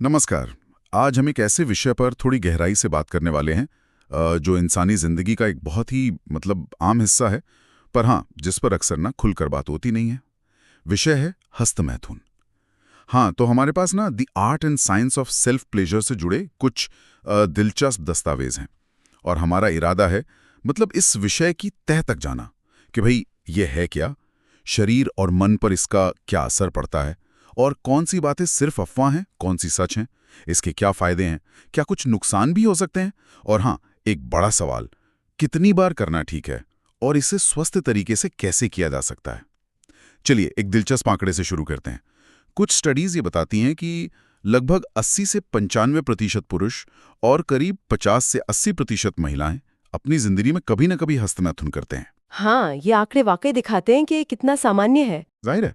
नमस्कार। आज हम एक ऐसे विषय पर थोड़ी गहराई से बात करने वाले हैं जो इंसानी जिंदगी का एक बहुत ही आम हिस्सा है, पर हाँ, जिस पर अक्सर ना खुलकर बात होती नहीं है। विषय है हस्तमैथुन। हाँ, तो हमारे पास ना the art and science of self pleasure से जुड़े कुछ दिलचस्प दस्तावेज हैं, और हमारा इरादा है इस विषय की तह तक जाना कि भाई ये है क्या, शरीर और मन पर इसका क्या असर पड़ता है, और कौन सी बातें सिर्फ अफवाह हैं, कौन सी सच हैं, इसके क्या फायदे हैं, क्या कुछ नुकसान भी हो सकते हैं, और हाँ, एक बड़ा सवाल, कितनी बार करना ठीक है और इसे स्वस्थ तरीके से कैसे किया जा सकता है। चलिए एक दिलचस्प आंकड़े से शुरू करते हैं। कुछ स्टडीज ये बताती हैं कि लगभग 80 से 95% पुरुष और करीब 50 से 80% महिलाएं अपनी जिंदगी में कभी न कभी हस्तमैथुन करते हैं। हाँ, ये आंकड़े वाकई दिखाते हैं कि ये कितना सामान्य है। जाहिर है।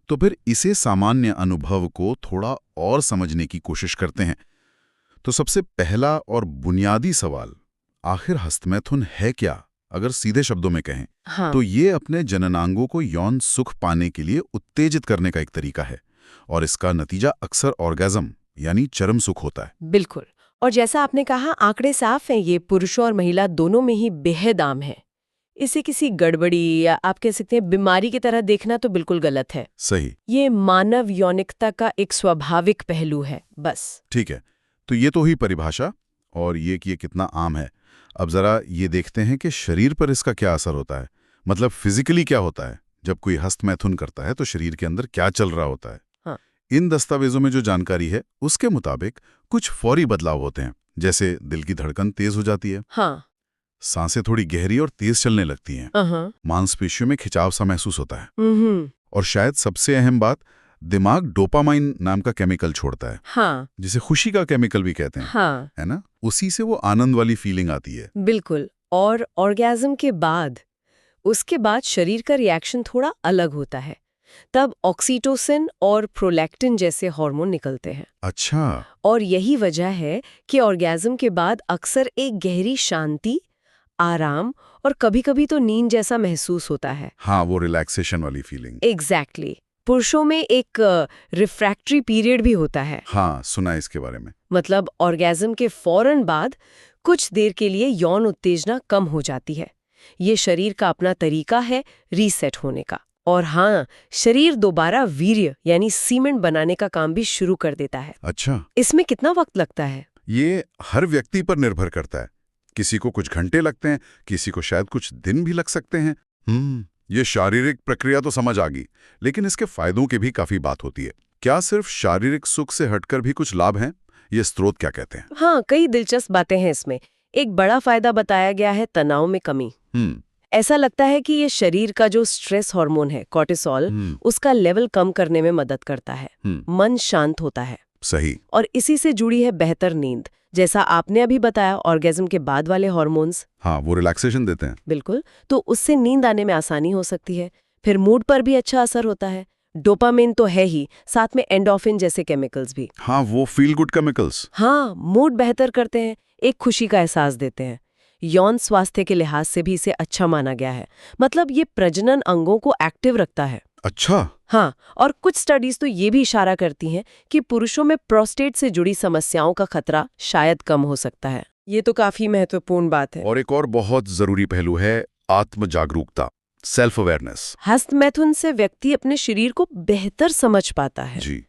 तो फिर इसे सामान्य अनुभव को थोड़ा और समझने की कोशिश करते हैं। तो सबसे पहला और बुनियादी सवाल, आखिर हस्तमैथुन है क्या? अगर सीधे शब्दों में कहें हाँ, तो ये अपने जननांगों को यौन सुख पाने के लिए उत्तेजित करने का एक तरीका है, और इसका नतीजा अक्सर ऑर्गेज्म यानी चरम सुख होता है। बिल्कुल। और जैसा आपने कहा, आंकड़े साफ हैं, ये पुरुषों और महिला दोनों में ही बेहद आम है। इसे किसी गड़बड़ी या आप कह सकते हैं बीमारी की तरह देखना तो बिल्कुल गलत है। सही। ये मानव यौनिकता का एक स्वाभाविक पहलू है, बस। ठीक है, तो ये तो ही परिभाषा, और ये कि ये कितना आम है। अब जरा ये देखते हैं कि शरीर पर इसका क्या असर होता है, फिजिकली क्या होता है। जब कोई हस्तमैथुन करता है तो शरीर के अंदर क्या चल रहा होता है। हाँ। इन दस्तावेजों में जो जानकारी है उसके मुताबिक कुछ फौरी बदलाव होते हैं, जैसे दिल की धड़कन तेज हो जाती है, हाँ। सांसें थोड़ी गहरी और तेज चलने लगती हैं, मांसपेशियों में खिंचाव सा महसूस होता है, और शायद सबसे अहम बात, दिमाग डोपामाइन नाम का केमिकल छोड़ता है, हाँ। जिसे खुशी का केमिकल भी कहते हैं। हाँ। है ना? उसी से वो आनंद वाली फीलिंग आती है। बिल्कुल। और ऑर्गेज्म के बाद, उसके बाद शरीर का रिएक्शन थोड़ा अलग होता है। तब ऑक्सीटोसिन और प्रोलैक्टिन जैसे हार्मोन निकलते हैं। अच्छा। और यही वजह है कि ऑर्गेज्म के बाद अक्सर एक गहरी शांति, आराम और कभी-कभी तो नींद जैसा महसूस होता है। हाँ, वो रिलैक्सेशन वाली फीलिंग। एग्जैक्टली। पुरुषों में एक रिफ्रैक्टरी पीरियड भी होता है। हाँ, सुना है इसके बारे में। मतलब ऑर्गेज्म के फौरन बाद कुछ देर के लिए यौन उत्तेजना कम हो जाती है। ये शरीर का अपना तरीका है रीसेट होने का। और हाँ, शरीर दोबारा वीर्य यानी सीमेंट बनाने का काम भी शुरू कर देता है। अच्छा। इसमें कितना वक्त लगता है? ये हर व्यक्ति पर निर्भर करता है। किसी को कुछ घंटे लगते हैं, किसी को शायद कुछ दिन भी लग सकते हैं। ये शारीरिक प्रक्रिया तो समझ आ गई, लेकिन इसके फायदों की भी काफी बात होती है। क्या सिर्फ शारीरिक सुख से हटकर भी कुछ लाभ हैं? ये स्रोत क्या कहते हैं? हाँ, कई दिलचस्प बातें हैं इसमें। एक बड़ा फायदा बताया गया है तनाव में कमी। ऐसा लगता है कि ये शरीर का जो स्ट्रेस हार्मोन है कॉर्टिसोल, उसका लेवल कम करने में मदद करता है। मन शांत होता है। सही। और इसी से जुड़ी है बेहतर नींद, जैसा आपने अभी बताया, ऑर्गेज्म के बाद वाले हार्मोन्स। हाँ, वो रिलैक्सेशन देते हैं। बिल्कुल। तो उससे नींद आने में आसानी हो सकती है। फिर मूड पर भी अच्छा असर होता है। डोपामिन तो है ही, साथ में एंडोर्फिन जैसे केमिकल्स भी। हाँ, वो फील गुड केमिकल्स। हाँ, मूड बेहतर करते हैं, एक खुशी का एहसास देते हैं। यौन स्वास्थ्य के लिहाज से भी इसे अच्छा माना गया है। मतलब ये प्रजनन अंगों को एक्टिव रखता है। अच्छा। हाँ, और कुछ स्टडीज तो ये भी इशारा करती हैं कि पुरुषों में प्रोस्टेट से जुड़ी समस्याओं का खतरा शायद कम हो सकता है। ये तो काफी महत्वपूर्ण बात है। और एक और बहुत जरूरी पहलू है आत्म जागरूकता, सेल्फ अवेयरनेस। हस्तमैथुन से व्यक्ति अपने शरीर को बेहतर समझ पाता है जी।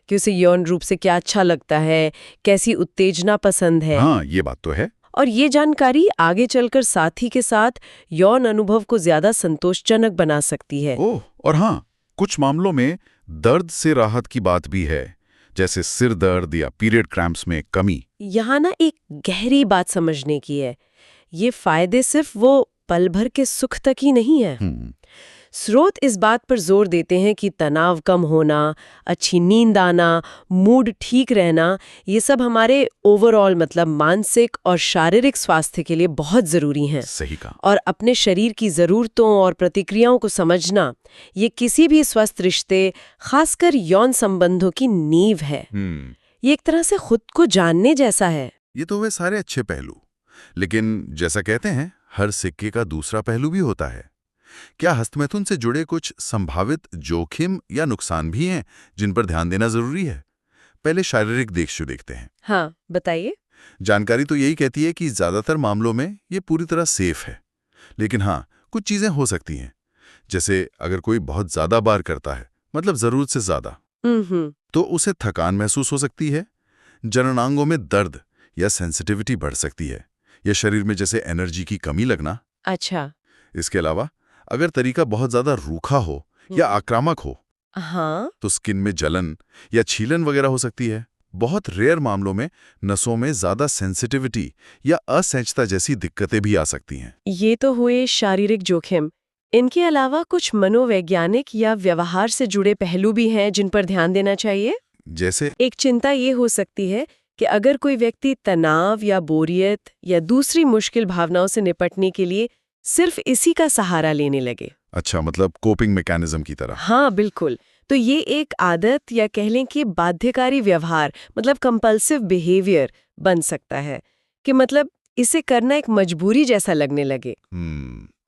कि उसे यौन रूप से क्या अच्छा लगता है, कैसी उत्तेजना पसंद है। हाँ, ये बात तो है। और ये जानकारी आगे चलकर साथी के साथ यौन अनुभव को ज्यादा संतोषजनक बना सकती है। ओह, और हाँ, कुछ मामलों में दर्द से राहत की बात भी है, जैसे सिर दर्द या पीरियड क्रैम्प्स में कमी। यहाँ ना एक गहरी बात समझने की है। ये फायदे सिर्फ वो पल भर के सुख तक ही नहीं है। स्रोत इस बात पर जोर देते हैं कि तनाव कम होना, अच्छी नींद आना, मूड ठीक रहना, ये सब हमारे ओवरऑल मानसिक और शारीरिक स्वास्थ्य के लिए बहुत जरूरी हैं। सही कहा। और अपने शरीर की जरूरतों और प्रतिक्रियाओं को समझना, ये किसी भी स्वस्थ रिश्ते, खासकर यौन संबंधों की नींव है। ये एक तरह से खुद को जानने जैसा है। ये तो वे सारे अच्छे पहलू, लेकिन जैसा कहते हैं, हर सिक्के का दूसरा पहलू भी होता है। क्या हस्तमैथुन से जुड़े कुछ संभावित जोखिम या नुकसान भी हैं जिन पर ध्यान देना जरूरी है? पहले शारीरिक देखेशु देखते हैं। हाँ, बताइए। जानकारी तो यही कहती है कि ज्यादातर मामलों में ये पूरी तरह सेफ है, लेकिन हाँ, कुछ चीजें हो सकती हैं। जैसे अगर कोई बहुत ज्यादा बार करता है, मतलब जरूरत से ज्यादा, तो उसे थकान महसूस हो सकती है, जननांगों में दर्द या सेंसिटिविटी बढ़ सकती है, या शरीर में जैसे एनर्जी की कमी लगना। अच्छा। इसके अलावा अगर तरीका बहुत ज्यादा रूखा हो या आक्रामक हो, हाँ, तो स्किन में जलन या छीलन वगैरह हो सकती है। बहुत रेयर मामलों में नसों में ज्यादा सेंसिटिविटी या असहजता जैसी दिक्कतें भी आ सकती हैं। ये तो हुए शारीरिक जोखिम। इनके अलावा कुछ मनोवैज्ञानिक या व्यवहार से जुड़े पहलू भी हैं जिन पर ध्यान देना चाहिए। जैसे एक चिंता ये हो सकती है कि अगर कोई व्यक्ति तनाव या बोरियत या दूसरी मुश्किल भावनाओं से निपटने के लिए सिर्फ इसी का सहारा लेने लगे। अच्छा, मतलब कोपिंग मैकेनिज्म की तरह। हाँ, बिल्कुल। तो ये एक आदत या कह लें कि बाध्यकारी व्यवहार मतलब कंपल्सिव बिहेवियर बन सकता है कि मतलब इसे करना एक मजबूरी जैसा लगने लगे।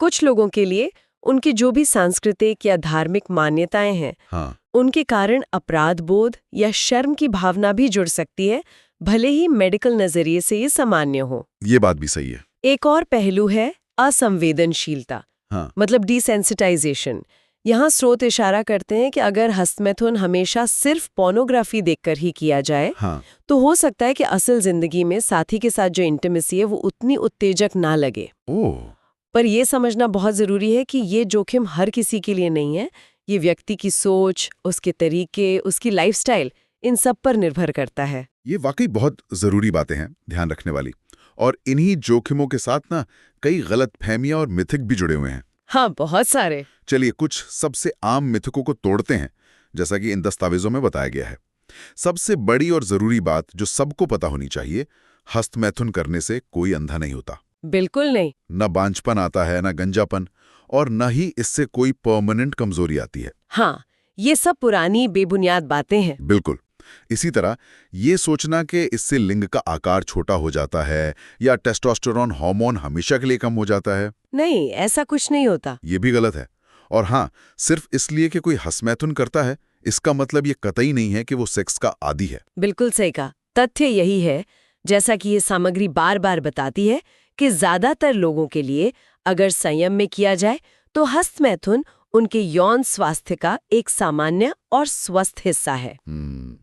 कुछ लोगों के लिए उनकी जो भी सांस्कृतिक या धार्मिक मान्यताएं हैं, हाँ, उनके कारण अपराध बोध या शर्म की भावना भी जुड़ सकती है, भले ही मेडिकल नजरिए से ये सामान्य हो। ये बात भी सही है। एक और पहलू है असंवेदनशीलता, हाँ, मतलब डिसेंसिटाइजेशन। यहाँ स्रोत इशारा करते हैं कि अगर हस्तमैथुन हमेशा सिर्फ पोर्नोग्राफी देखकर ही किया जाए, हाँ, तो हो सकता है कि असल जिंदगी में साथी के साथ जो इंटिमेसी है वो उतनी उत्तेजक ना लगे। ओह, पर यह समझना बहुत जरूरी है कि ये जोखिम हर किसी के लिए नहीं है। ये व्यक्ति की सोच, उसके तरीके, उसकी लाइफस्टाइल, इन सब पर निर्भर करता है। ये वाकई बहुत जरूरी बातें हैं ध्यान रखने वाली। और इन्हीं जोखिमों के साथ ना कई गलतफहमियां और मिथक भी जुड़े हुए हैं। हाँ, बहुत सारे। चलिए कुछ सबसे आम मिथकों को तोड़ते हैं, जैसा कि इन दस्तावेजों में बताया गया है। सबसे बड़ी और जरूरी बात जो सबको पता होनी चाहिए, हस्तमैथुन करने से कोई अंधा नहीं होता। बिल्कुल नहीं। न बांझपन आता है, न गंजापन, और न ही इससे कोई परमानेंट कमजोरी आती है। हाँ, ये सब पुरानी बेबुनियाद बातें हैं। बिल्कुल। इसी तरह ये सोचना कि इससे लिंग का आकार छोटा हो जाता है या टेस्टोस्टेरोन हार्मोन हमेशा के लिए कम हो जाता है, नहीं, ऐसा कुछ नहीं होता। ये भी गलत है। और हाँ, सिर्फ इसलिए कि कोई हस्तमैथुन करता है, इसका मतलब ये कतई नहीं है कि वो सेक्स का आदी है। बिल्कुल सही कहा। तथ्य यही है, जैसा कि ये सामग्री बार बार बताती है, कि ज्यादातर लोगों के लिए अगर संयम में किया जाए तो हस्तमैथुन उनके यौन स्वास्थ्य का एक सामान्य और स्वस्थ हिस्सा है।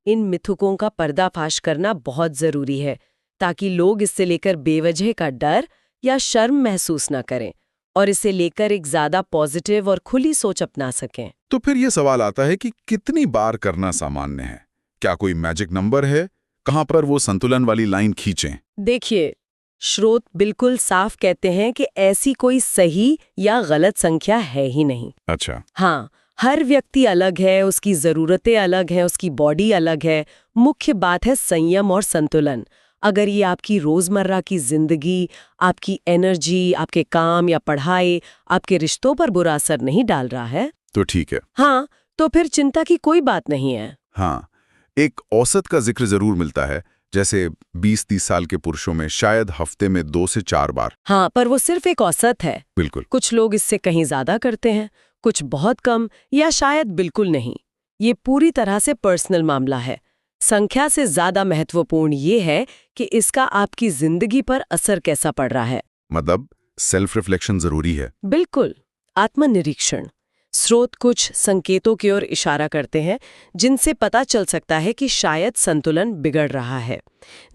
इन मिथकों का पर्दाफाश करना बहुत जरूरी है, ताकि लोग इससे लेकर बेवजह का डर या शर्म महसूस न करें और इसे लेकर एक ज्यादा पॉजिटिव और खुली सोच अपना सकें। तो फिर ये सवाल आता है कि कितनी बार करना सामान्य है? क्या कोई मैजिक नंबर है? कहां पर वो संतुलन वाली लाइन खींचें? देखिए, स्रोत बिल्कुल साफ कहते हैं कि ऐसी कोई सही या गलत संख्या है ही नहीं। अच्छा। हाँ, हर व्यक्ति अलग है, उसकी ज़रूरतें अलग हैं, उसकी बॉडी अलग है। मुख्य बात है संयम और संतुलन। अगर ये आपकी रोज़मर्रा की ज़िंदगी, आपकी एनर्जी, आपके काम या पढ़ाई, आपके रिश्तों पर बुरा असर नहीं डाल रहा है, तो ठीक है। हाँ, तो फिर चिंता की कोई बात नहीं है। हाँ, एक औसत का जिक्र जरूर मिलता है, जैसे 20-30 साल के पुरुषों में शायद हफ्ते में 2 से 4 बार। हाँ, पर वो सिर्फ एक औसत है। बिल्कुल। कुछ लोग इससे कहीं ज्यादा करते हैं, कुछ बहुत कम या शायद बिल्कुल नहीं। ये पूरी तरह से पर्सनल मामला है। संख्या से ज्यादा महत्वपूर्ण ये है कि इसका आपकी जिंदगी पर असर कैसा पड़ रहा है। मतलब सेल्फ रिफ्लेक्शन जरूरी है। बिल्कुल, आत्मनिरीक्षण। स्रोत कुछ संकेतों की ओर इशारा करते हैं जिनसे पता चल सकता है कि शायद संतुलन बिगड़ रहा है।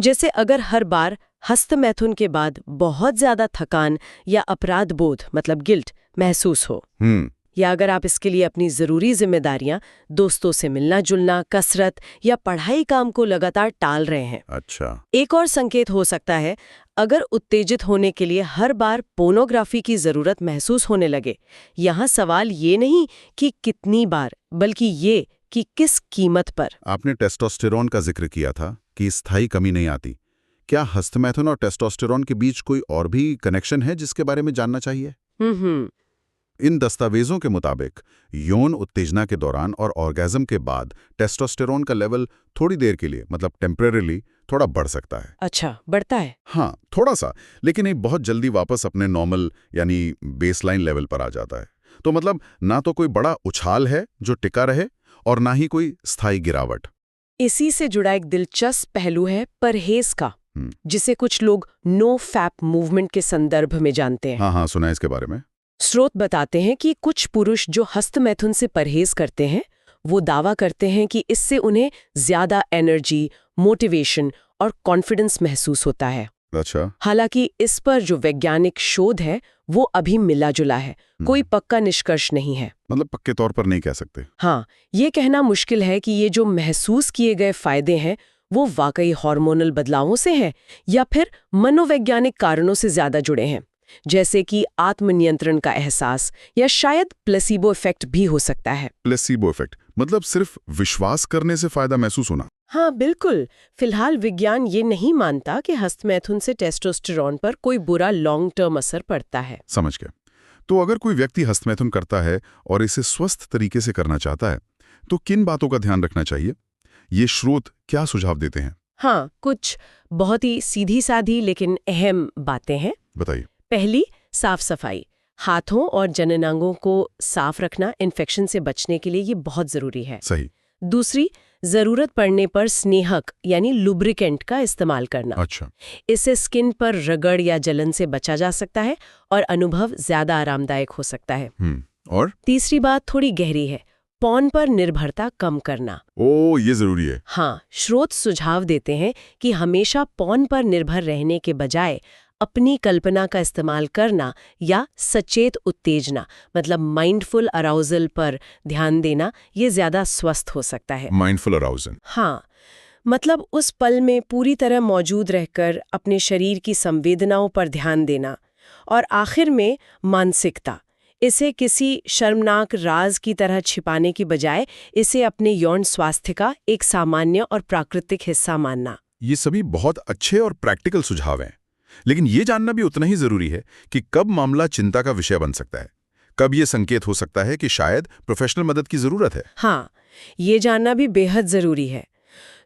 जैसे अगर हर बार हस्तमैथुन के बाद बहुत ज्यादा थकान या अपराध बोध मतलब गिल्ट महसूस हो, या अगर आप इसके लिए अपनी जरूरी जिम्मेदारियां, दोस्तों से मिलना जुलना, कसरत या पढ़ाई काम को लगातार टाल रहे हैं। अच्छा। एक और संकेत हो सकता है अगर उत्तेजित होने के लिए हर बार पोर्नोग्राफी की जरूरत महसूस होने लगे। यहाँ सवाल ये नहीं कि कितनी बार, बल्कि ये कि किस कीमत पर। आपने टेस्टोस्टेरोन का जिक्र किया था कि स्थायी कमी नहीं आती। क्या हस्तमैथुन और टेस्टोस्टेरोन के बीच कोई और भी कनेक्शन है जिसके बारे में जानना चाहिए? इन दस्तावेजों के मुताबिक यौन उत्तेजना के दौरान और ऑर्गेज्म के बाद टेस्टोस्टेरोन का लेवल थोड़ी देर के लिए, मतलब टेम्परेरीली, थोड़ा बढ़ सकता है। अच्छा, बढ़ता है? हाँ, थोड़ा सा, लेकिन एक बहुत जल्दी वापस अपने नॉर्मल यानी बेसलाइन लेवल पर आ जाता है। तो मतलब ना तो कोई बड़ा उछाल है जो टिका रहे और ना ही कोई स्थायी गिरावट। इसी से जुड़ा एक दिलचस्प पहलू है परहेज का, हम्म। जिसे कुछ लोग नो फैप मूवमेंट के संदर्भ में जानते हैं। हाँ, सुना है इसके बारे में। स्रोत बताते हैं कि कुछ पुरुष जो हस्तमैथुन से परहेज करते हैं, वो दावा करते हैं कि इससे उन्हें ज्यादा एनर्जी, मोटिवेशन और कॉन्फिडेंस महसूस होता है। अच्छा। हालांकि इस पर जो वैज्ञानिक शोध है वो अभी मिला जुला है, कोई पक्का निष्कर्ष नहीं है। मतलब पक्के तौर पर नहीं कह सकते। हाँ, ये कहना मुश्किल है कि ये जो महसूस किए गए फायदे हैं वो वाकई हार्मोनल बदलावों से हैं या फिर मनोवैज्ञानिक कारणों से ज्यादा जुड़े हैं, जैसे कि आत्मनियंत्रण का एहसास, या शायद प्लेसिबो इफेक्ट भी हो सकता है। प्लेसिबो इफेक्ट मतलब सिर्फ विश्वास करने से फायदा महसूस होना? हाँ बिल्कुल। फिलहाल विज्ञान ये नहीं मानता कि हस्तमैथुन से टेस्टोस्टेरोन पर कोई बुरा लॉन्ग टर्म असर पड़ता है। समझ गया। तो अगर कोई व्यक्ति हस्तमैथुन करता है और इसे स्वस्थ तरीके से करना चाहता है, तो किन बातों का ध्यान रखना चाहिए? ये स्रोत क्या सुझाव देते हैं? हाँ, कुछ बहुत ही सीधी साधी लेकिन अहम बातें हैं। बताइए। पहली, साफ सफाई। हाथों और जननांगों को साफ रखना इन्फेक्शन से बचने के लिए ये बहुत जरूरी है। सही। दूसरी, जरूरत पड़ने पर स्नेहक यानी लुब्रिकेंट का इस्तेमाल करना। अच्छा। इससे स्किन पर रगड़ या जलन से बचा जा सकता है और अनुभव ज्यादा आरामदायक हो सकता है। और तीसरी बात थोड़ी गहरी है, पॉर्न पर निर्भरता कम करना। ओ, ये जरूरी है। हाँ, स्रोत सुझाव देते हैं कि हमेशा पॉर्न पर निर्भर रहने के बजाय अपनी कल्पना का इस्तेमाल करना या सचेत उत्तेजना मतलब माइंडफुल अराउजल पर ध्यान देना ये ज्यादा स्वस्थ हो सकता है। Mindful arousal. हाँ, मतलब उस पल में पूरी तरह मौजूद रहकर अपने शरीर की संवेदनाओं पर ध्यान देना। और आखिर में मानसिकता, इसे किसी शर्मनाक राज की तरह छिपाने की बजाय इसे अपने यौन स्वास्थ्य का एक सामान्य और प्राकृतिक हिस्सा मानना। ये सभी बहुत अच्छे और प्रैक्टिकल सुझाव हैं, लेकिन ये जानना भी उतना ही जरूरी है कि कब मामला चिंता का विषय बन सकता है, कब ये संकेत हो सकता है कि शायद प्रोफेशनल मदद की जरूरत है। हाँ, ये जानना भी बेहद जरूरी है।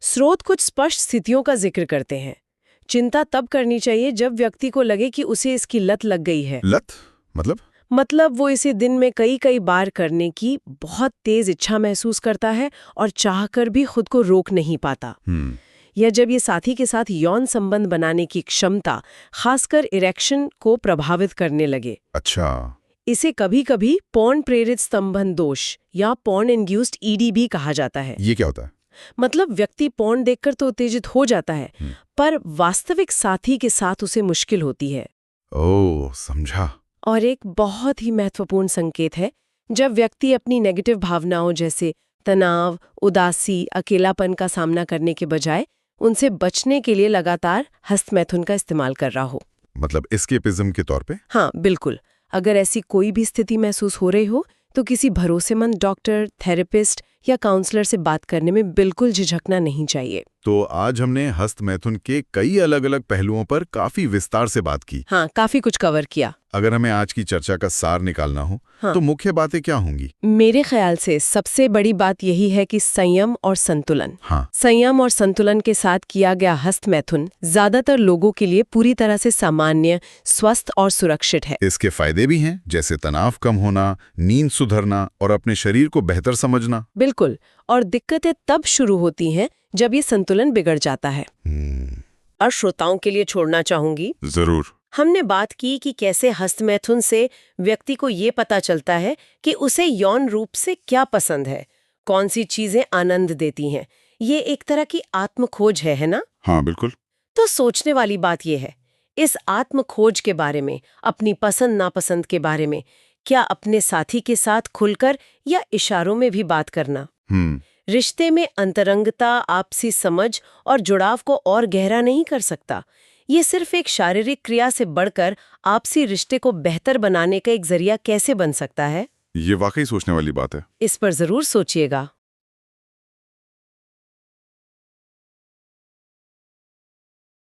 स्रोत कुछ स्पष्ट स्थितियों का जिक्र करते हैं। चिंता तब करनी चाहिए जब व्यक्ति को लगे कि उसे इसकी लत लग गई है। लत मतलब वो इसे दिन में कई बार करने की बहुत तेज इच्छा महसूस करता है और चाहकर भी खुद को रोक नहीं पाता। या जब ये साथी के साथ यौन संबंध बनाने की क्षमता, खासकर इरेक्शन को प्रभावित करने लगे। अच्छा। इसे कभी-कभी पॉर्न प्रेरित स्तंभन दोष या पॉर्न इंड्यूस्ड ईडी भी कहा जाता है। ये क्या होता है? मतलब व्यक्ति पॉर्न देखकर तो उत्तेजित हो जाता है, पर वास्तविक साथी के साथ उसे मुश्किल होती है। ओह, समझा। और एक बहुत ही महत्वपूर्ण संकेत है जब व्यक्ति अपनी नेगेटिव भावनाओं जैसे तनाव, उदासी, अकेलापन का सामना करने के बजाय उनसे बचने के लिए लगातार हस्तमैथुन का इस्तेमाल कर रहा हो। मतलब एस्केपिज्म के तौर पे? हाँ बिल्कुल। अगर ऐसी कोई भी स्थिति महसूस हो रही हो तो किसी भरोसेमंद डॉक्टर, थेरेपिस्ट या काउंसलर से बात करने में बिल्कुल झिझकना नहीं चाहिए। तो आज हमने हस्तमैथुन के कई अलग-अलग पहलुओं पर काफी विस्तार से बात की। हाँ, काफी कुछ कवर किया। अगर हमें आज की चर्चा का सार निकालना हो, हाँ। तो मुख्य बातें क्या होंगी? मेरे ख्याल से सबसे बड़ी बात यही है कि संयम और संतुलन। हाँ। संयम और संतुलन के साथ किया गया हस्तमैथुन ज्यादातर लोगों के लिए पूरी तरह से सामान्य, स्वस्थ और सुरक्षित है। इसके फायदे भी हैं, जैसे तनाव कम होना, नींद सुधरना और अपने शरीर को बेहतर समझना। बिल्कुल। और दिक्कतें तब शुरू होती हैं जब ये संतुलन बिगड़ जाता है। और श्रोताओं के लिए छोड़ना चाहूंगी, जरूर। हमने बात की कि कैसे हस्तमैथुन से व्यक्ति को ये पता चलता है कि उसे यौन रूप से क्या पसंद है, कौन सी चीजें आनंद देती हैं। ये एक तरह की आत्मखोज है ना? हाँ बिल्कुल। तो सोचने वाली बात ये है, इस आत्मखोज के बारे में, अपनी पसंद नापसंद के बारे में, क्या अपने साथी के साथ खुलकर या इशारों में भी बात करना रिश्ते में अंतरंगता, आपसी समझ और जुड़ाव को और गहरा नहीं कर सकता? ये सिर्फ एक शारीरिक क्रिया से बढ़कर आपसी रिश्ते को बेहतर बनाने का एक जरिया कैसे बन सकता है? ये वाकई सोचने वाली बात है। इस पर जरूर सोचिएगा।